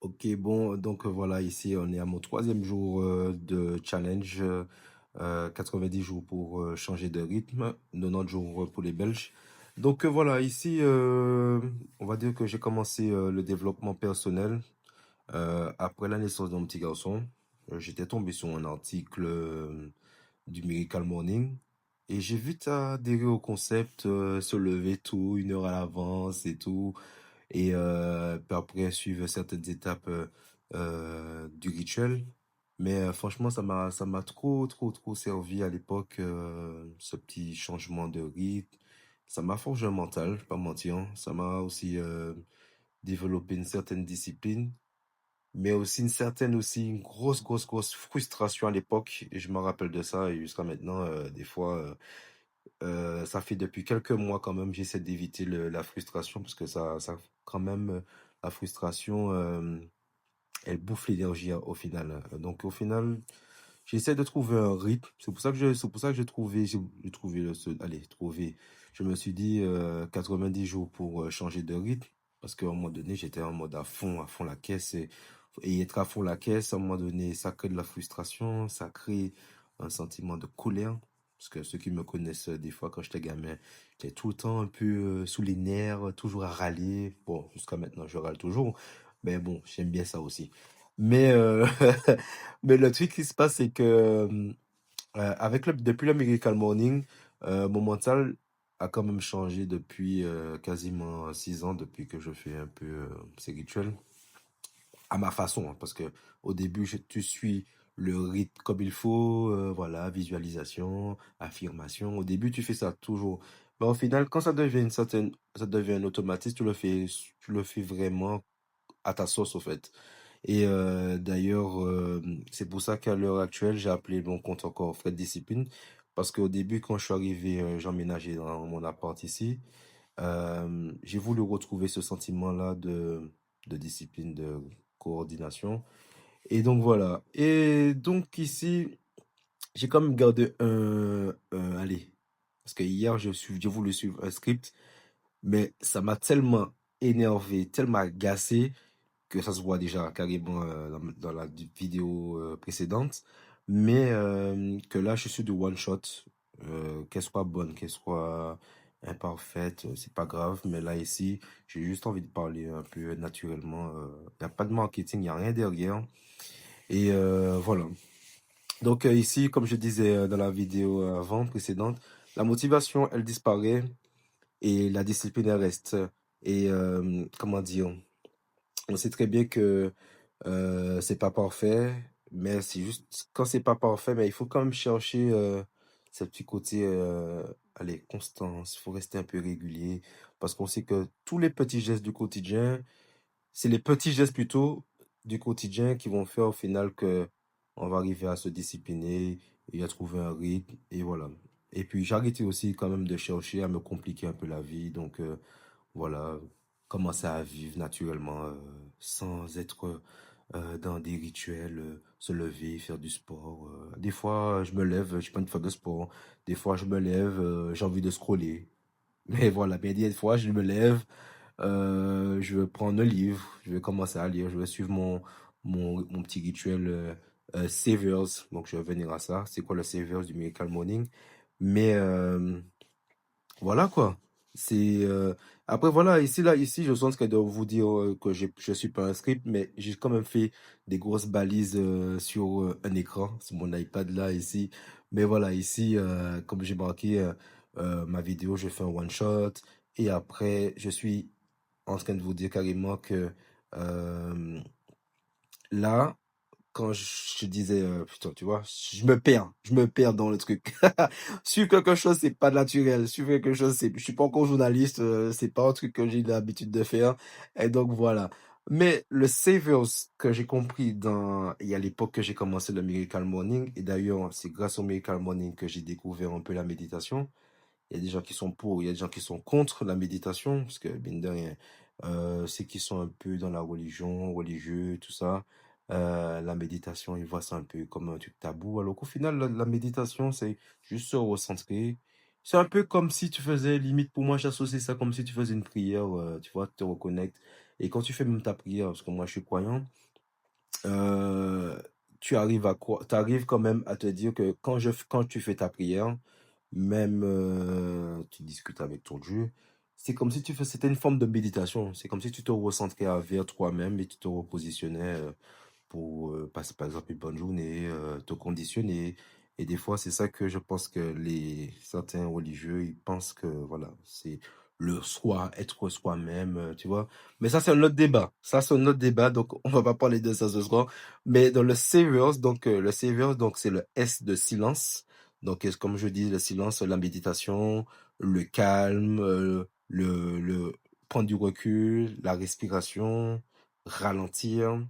Ok, bon, donc voilà, ici on est à mon troisième jour de challenge, 90 jours pour changer de rythme, 90 jours pour les Belges. Donc voilà, ici, on va dire que j'ai commencé le développement personnel après la naissance de mon petit garçon. J'étais tombé sur un article du Miracle Morning et j'ai vite adhéré au concept, se lever tôt, 1 heure à l'avance et tout. Et puis après, suivre certaines étapes du rituel. Mais franchement, ça m'a trop servi à l'époque, ce petit changement de rythme. Ça m'a forgé un mental, je vais pas mentir, hein. Ça m'a aussi développé une certaine discipline, mais aussi une grosse frustration à l'époque. Et je me rappelle de ça et jusqu'à maintenant, des fois, ça fait depuis quelques mois quand même, j'essaie d'éviter la frustration parce que ça quand même, la frustration, elle bouffe l'énergie hein, au final. Donc au final, j'essaie de trouver un rythme. C'est pour ça que j'ai trouvé allez, trouvé. Je me suis dit 90 jours pour changer de rythme parce qu'à un moment donné, j'étais en mode à fond la caisse et être à fond la caisse, à un moment donné, ça crée de la frustration, ça crée un sentiment de colère. Parce que ceux qui me connaissent, des fois, quand j'étais gamin, j'étais tout le temps un peu sous les nerfs, toujours à râler. Bon, jusqu'à maintenant, je râle toujours. Mais bon, j'aime bien ça aussi. Mais, mais le truc qui se passe, c'est que depuis le Miracle Morning, mon mental a quand même changé depuis quasiment 6 ans, depuis que je fais un peu ces rituels à ma façon, hein, parce que au début, tu suis le rythme comme il faut, voilà, visualisation, affirmation. Au début, tu fais ça toujours. Mais au final, quand ça devient un automatisme, tu le fais vraiment à ta sauce, au fait. Et d'ailleurs, c'est pour ça qu'à l'heure actuelle, j'ai appelé mon compte encore Fred Discipline, parce qu'au début, quand je suis arrivé, j'ai emménagé dans mon appart ici, j'ai voulu retrouver ce sentiment-là de discipline, de coordination. Et donc voilà. Et donc ici, j'ai quand même gardé allez, parce que hier, j'ai voulu suivre un script, mais ça m'a tellement énervé, tellement agacé, que ça se voit déjà carrément dans la vidéo précédente, mais que là, je suis de one shot, qu'elle soit bonne, qu'elle soit imparfaite, c'est pas grave, mais là, ici, j'ai juste envie de parler un peu naturellement. Il n'y a pas de marketing, il n'y a rien derrière. Et voilà. Donc ici, comme je disais dans la vidéo avant précédente, la motivation, elle disparaît et la discipline, elle reste. Et comment dire, on sait très bien que c'est pas parfait, mais c'est juste quand c'est pas parfait, mais il faut quand même chercher ce petit côté, allez, constance. Il faut rester un peu régulier parce qu'on sait que tous les petits gestes du quotidien, c'est les petits gestes plutôt du quotidien qui vont faire au final que on va arriver à se discipliner et à trouver un rythme et voilà. Et puis j'ai arrêté aussi quand même de chercher à me compliquer un peu la vie, donc voilà, commencer à vivre naturellement sans être dans des rituels, se lever, faire du sport. Des fois, je me lève, je pas envie de faire de sport. Des fois, je me lève, j'ai envie de scroller. Mais voilà, mais des fois, je me lève, je vais prendre un livre, je vais commencer à lire, je vais suivre mon petit rituel Savers. Donc, je vais venir à ça. C'est quoi le Savers du Miracle Morning? Mais voilà quoi. C'est après voilà, ici je sens qu'elle doit vous dire que je suis pas un script, mais j'ai quand même fait des grosses balises sur un écran, sur mon iPad là ici. Mais voilà, ici comme j'ai marqué ma vidéo, je fais un one shot et après je suis en train de vous dire carrément que euh, là quand je disais, putain, tu vois, je me perds dans le truc. Suivre quelque chose, c'est pas naturel. Suivre quelque chose, je suis pas encore journaliste, c'est pas un truc que j'ai l'habitude de faire. Et donc voilà. Mais le Savers que j'ai compris il y a l'époque que j'ai commencé le Miracle Morning, et d'ailleurs, c'est grâce au Miracle Morning que j'ai découvert un peu la méditation. Il y a des gens qui sont pour, il y a des gens qui sont contre la méditation, parce que, mine de rien, ceux qui sont un peu dans la religion, religieux, tout ça, la méditation, ils voient ça un peu comme un truc tabou, alors qu'au final, la méditation, c'est juste se recentrer. C'est un peu comme si tu faisais, limite pour moi, j'associe ça comme si tu faisais une prière, tu vois, tu te reconnectes. Et quand tu fais même ta prière, parce que moi je suis croyant, euh, tu arrives à quoi, t'arrives quand même à te dire que quand tu fais ta prière, même tu discutes avec ton Dieu, c'est comme si c'était une forme de méditation. C'est comme si tu te recentrais vers toi-même et tu te repositionnais pour passer par exemple une bonne journée, te conditionner. Et des fois, c'est ça que je pense que certains religieux, ils pensent que voilà, c'est le soi, être soi-même, tu vois. Mais ça, c'est un autre débat. Ça, c'est un autre débat, donc on va pas parler de ça ce soir. Mais dans le Saviors, donc le Saviors, donc c'est le S de silence. Donc, comme je dis, le silence, la méditation, le calme, le prendre du recul, la respiration, ralentir.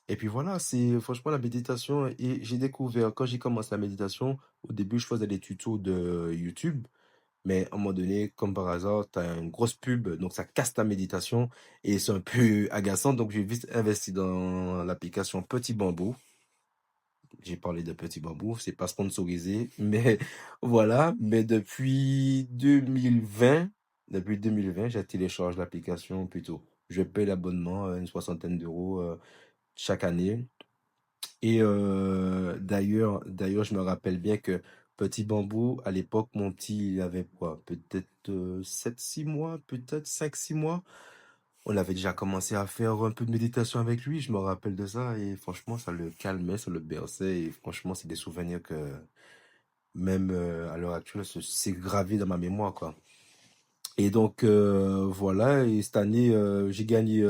Et puis voilà, c'est franchement la méditation. Et j'ai découvert, quand j'ai commencé la méditation, au début, je faisais des tutos de YouTube. Mais à un moment donné, comme par hasard, tu as une grosse pub, donc ça casse ta méditation et c'est un peu agaçant. Donc j'ai vite investi dans l'application Petit Bambou. J'ai parlé de Petit Bambou, c'est pas sponsorisé, mais voilà. Mais depuis 2020, j'ai téléchargé l'application plutôt. Je paie l'abonnement, une soixantaine d'euros chaque année. Et d'ailleurs, je me rappelle bien que Petit Bambou, à l'époque, mon petit, il avait quoi? Peut-être 7-6 mois, peut-être 5-6 mois. On avait déjà commencé à faire un peu de méditation avec lui, je me rappelle de ça. Et franchement, ça le calmait, ça le berçait. Et franchement, c'est des souvenirs que, même à l'heure actuelle, c'est gravé dans ma mémoire, quoi. Et donc, voilà, et cette année, j'ai gagné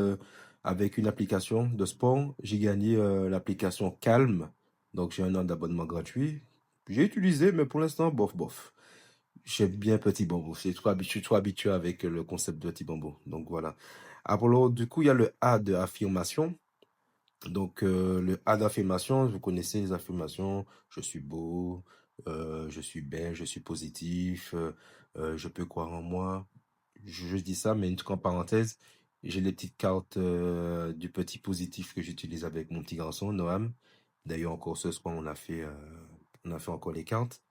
avec une application de sport, j'ai gagné l'application Calm. Donc, j'ai un an d'abonnement gratuit. J'ai utilisé, mais pour l'instant, bof, bof. J'aime bien Petit Bambou. Je suis trop habitué avec le concept de Petit Bambou. Donc, voilà. Alors, du coup, il y a le A de affirmation. Donc, le A d'affirmation, vous connaissez les affirmations. Je suis beau, je suis belle, je suis positif, je peux croire en moi. Je dis ça, mais en parenthèse, j'ai les petites cartes du petit positif que j'utilise avec mon petit garçon, Noam. D'ailleurs, encore ce soir, on a fait encore les cartes.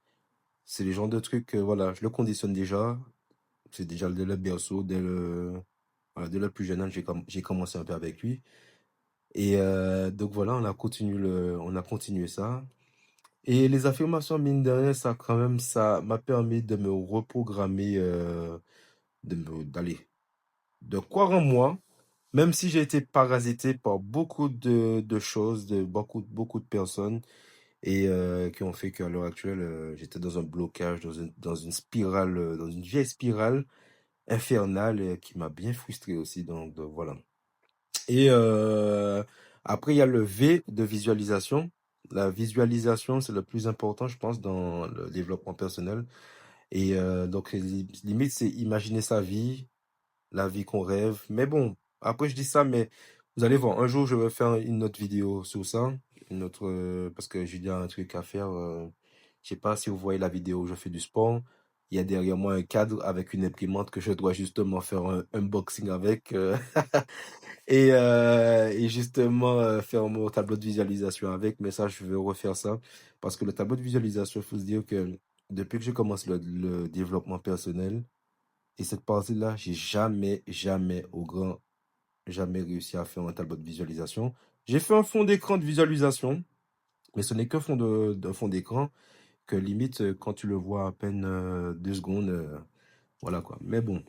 C'est le genre de truc, voilà, je le conditionne déjà. C'est déjà dès le berceau, voilà, dès le plus jeune âge, j'ai commencé un peu avec lui. Et donc voilà, on a continué ça. Et les affirmations, mine de rien, ça quand même, ça m'a permis de me reprogrammer, d'aller, de croire en moi, même si j'ai été parasité par beaucoup de choses, de beaucoup de personnes, et qui ont fait qu'à l'heure actuelle, j'étais dans un blocage, dans une spirale, dans une vieille spirale infernale, qui m'a bien frustré aussi. Donc voilà. Et après, il y a le V de visualisation. La visualisation, c'est le plus important, je pense, dans le développement personnel. Et donc, limite, c'est imaginer sa vie, la vie qu'on rêve. Mais bon, après, je dis ça, mais vous allez voir, un jour, je vais faire une autre vidéo sur ça. Parce que j'ai déjà un truc à faire. Je sais pas si vous voyez la vidéo où je fais du sport. Il y a derrière moi un cadre avec une imprimante que je dois justement faire un unboxing avec. Et justement, faire mon tableau de visualisation avec, mais ça, je vais refaire ça. Parce que le tableau de visualisation, il faut se dire que depuis que je commence le développement personnel, et cette partie-là, j'ai jamais, jamais, jamais réussi à faire un tableau de visualisation. J'ai fait un fond d'écran de visualisation, mais ce n'est qu'un d'un fond d'écran que limite, quand tu le vois à peine 2 secondes, voilà quoi. Mais bon,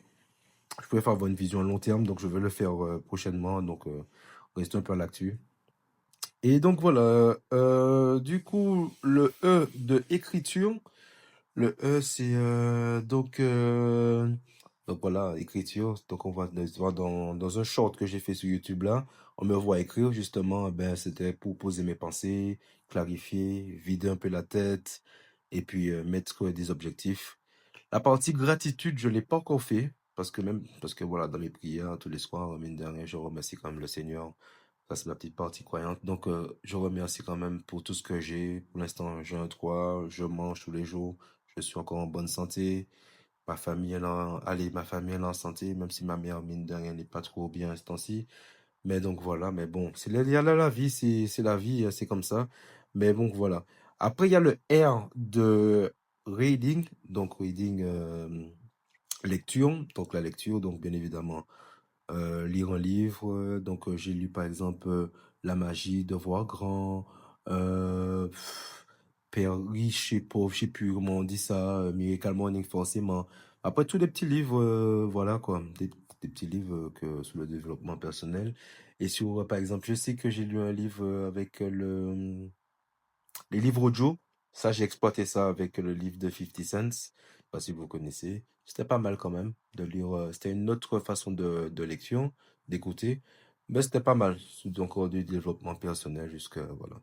je préfère avoir une vision à long terme, donc je vais le faire prochainement. Donc, restons un peu à l'actu. Et donc voilà, du coup, le E de écriture, le E c'est donc voilà, écriture, donc on va se voir dans un short que j'ai fait sur YouTube là, on me voit écrire justement, ben c'était pour poser mes pensées, clarifier, vider un peu la tête, et puis mettre des objectifs. La partie gratitude, je l'ai pas encore fait, parce que voilà, dans mes prières, tous les soirs, mine de rien, je remercie quand même le Seigneur. Ça, c'est la petite partie croyante. Donc, je remercie quand même pour tout ce que j'ai. Pour l'instant, j'ai un toit, je mange tous les jours, je suis encore en bonne santé. Ma famille elle est en santé, même si ma mère, mine de rien, n'est pas trop bien à ce temps-ci. Mais donc voilà, mais bon, il y a la vie, c'est la vie, c'est comme ça. Mais bon, voilà. Après, il y a le R de reading, donc reading, lecture. Donc la lecture, donc bien évidemment. lire un livre. Donc, j'ai lu par exemple La magie de voir grand, euh, pff, Père riche et pauvre, je sais plus comment on dit ça, Miracle Morning forcément. Après, tous les petits livres, voilà quoi, des petits livres sur le développement personnel. Et sur, par exemple, je sais que j'ai lu un livre avec les livres audio. Ça, j'ai exploité ça avec le livre de 50 Cent. Je sais pas si vous connaissez. C'était pas mal quand même de lire. C'était une autre façon de lecture, d'écouter. Mais c'était pas mal. Donc, du développement personnel jusqu'à, voilà.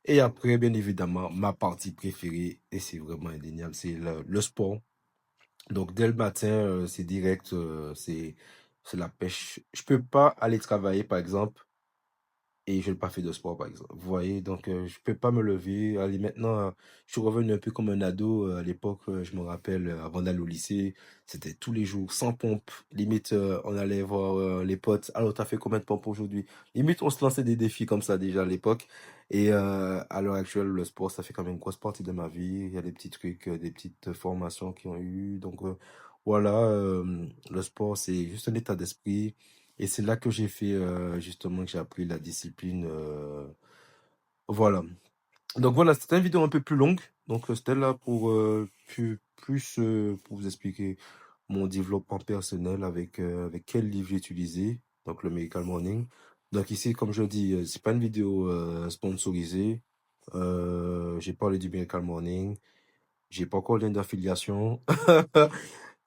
Et après, bien évidemment, ma partie préférée, et c'est vraiment indéniable, c'est le sport. Donc, dès le matin, c'est direct, c'est la pêche. Je peux pas aller travailler, par exemple, et je n'ai pas fait de sport, par exemple. Vous voyez, donc je peux pas me lever. Allez, maintenant, je suis revenu un peu comme un ado. À l'époque, je me rappelle, avant d'aller au lycée, c'était tous les jours, sans pompe. Limite, on allait voir les potes. Alors, t'as fait combien de pompes aujourd'hui? Limite, on se lançait des défis comme ça déjà à l'époque. Et à l'heure actuelle, le sport, ça fait quand même une grosse partie de ma vie. Il y a des petits trucs, des petites formations qui ont eu. Donc, voilà, le sport, c'est juste un état d'esprit. Et c'est là que j'ai fait, justement, que j'ai appris la discipline. Voilà. Donc voilà, c'était une vidéo un peu plus longue. Donc c'était là pour pour vous expliquer mon développement personnel avec quel livre j'ai utilisé. Donc le Miracle Morning. Donc ici, comme je dis, c'est pas une vidéo sponsorisée. J'ai parlé du Miracle Morning. J'ai pas encore le lien d'affiliation.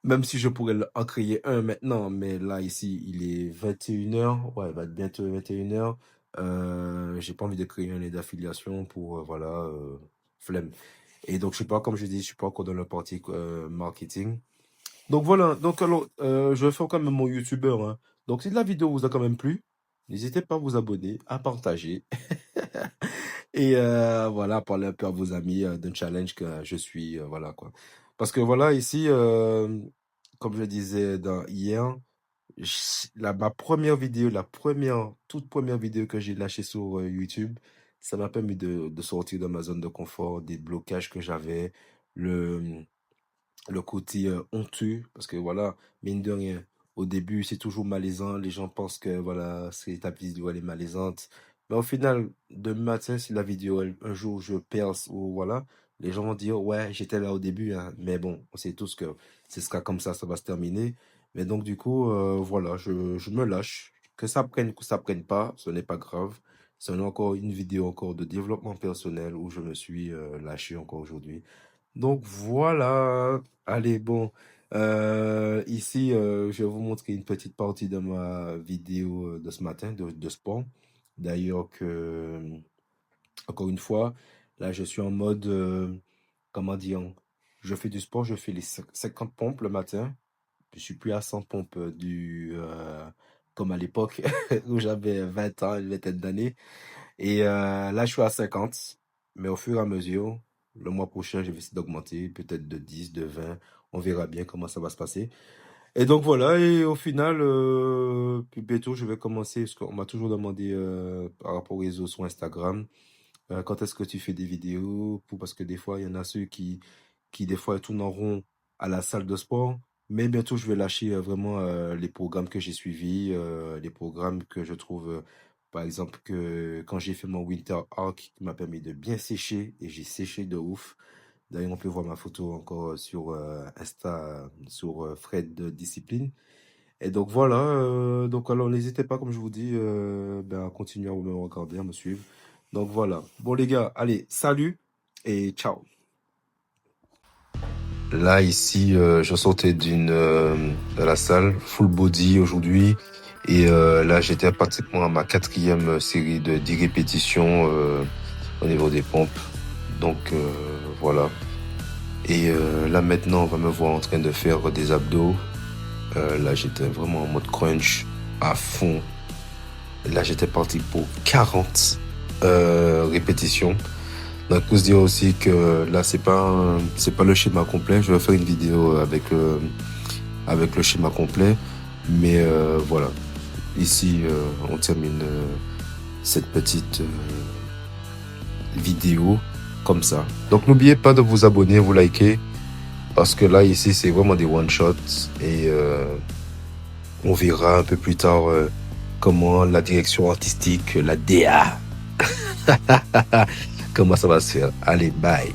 Même si je pourrais en créer un maintenant, mais là, ici, il est 21 h. Ouais, il va être bientôt 21 h. J'ai pas envie de créer un lien d'affiliation pour, voilà, flemme. Et donc, je sais pas, comme je dis, je suis pas encore dans la partie marketing. Donc voilà, donc alors, je vais faire quand même mon YouTuber, hein. Donc, si la vidéo vous a quand même plu, n'hésitez pas à vous abonner, à partager. Et voilà, parler un peu à vos amis d'un challenge que je suis, voilà quoi. Parce que voilà, ici, comme je disais hier, ma première vidéo, toute première vidéo que j'ai lâchée sur YouTube, ça m'a permis de sortir de ma zone de confort, des blocages que j'avais, le, le côté honteux, parce que voilà, mine de rien, au début, c'est toujours malaisant. Les gens pensent que voilà, ta vidéo elle est malaisante. Mais au final, demain matin, si la vidéo, un jour, je perce ou voilà, les gens vont dire, ouais, j'étais là au début, hein. Mais bon, on sait tous que ce sera comme ça va se terminer. Mais donc, du coup, voilà, je me lâche. Que ça prenne pas, ce n'est pas grave. C'est encore une vidéo encore de développement personnel où je me suis lâché encore aujourd'hui. Donc voilà. Allez, bon. Ici, je vais vous montrer une petite partie de ma vidéo de ce matin de sport. D'ailleurs encore une fois, là, je suis en mode, comment dire, je fais du sport, je fais les 50 pompes le matin. Je suis plus à 100 pompes comme à l'époque où j'avais 20 ans, une vingtaine d'années. Et là, je suis à 50. Mais au fur et à mesure, le mois prochain, je vais essayer d'augmenter, peut-être de 10, de 20. On verra bien comment ça va se passer. Et donc voilà, et au final, puis bientôt, je vais commencer, parce qu'on m'a toujours demandé par rapport aux réseaux sur Instagram, quand est-ce que tu fais des vidéos? Parce que des fois, il y en a ceux qui des fois tournent en rond à la salle de sport. Mais bientôt, je vais lâcher vraiment les programmes que j'ai suivis, les programmes que je trouve, par exemple, que quand j'ai fait mon Winter Arc, qui m'a permis de bien sécher, et j'ai séché de ouf. D'ailleurs, on peut voir ma photo encore sur Insta, sur Fred de Discipline. Et donc voilà, donc alors n'hésitez pas, comme je vous dis, à continuer à me regarder, à me suivre. Donc voilà. Bon les gars, allez, salut et ciao. Là, ici, je sortais de la salle, full body aujourd'hui. Et là, j'étais pratiquement à ma 4e série de 10 répétitions au niveau des pompes. Donc voilà. Et là, maintenant, on va me voir en train de faire des abdos. Là, j'étais vraiment en mode crunch à fond. Là, j'étais parti pour 40 répétitions. Donc, faut se dire aussi que là, c'est pas le schéma complet. Je vais faire une vidéo avec le schéma complet. Mais voilà. Ici, on termine cette petite vidéo comme ça. Donc, n'oubliez pas de vous abonner, vous liker. Parce que là, ici, c'est vraiment des one-shots. Et On verra un peu plus tard comment la direction artistique, la DA, comment ça va se faire. Allez, bye.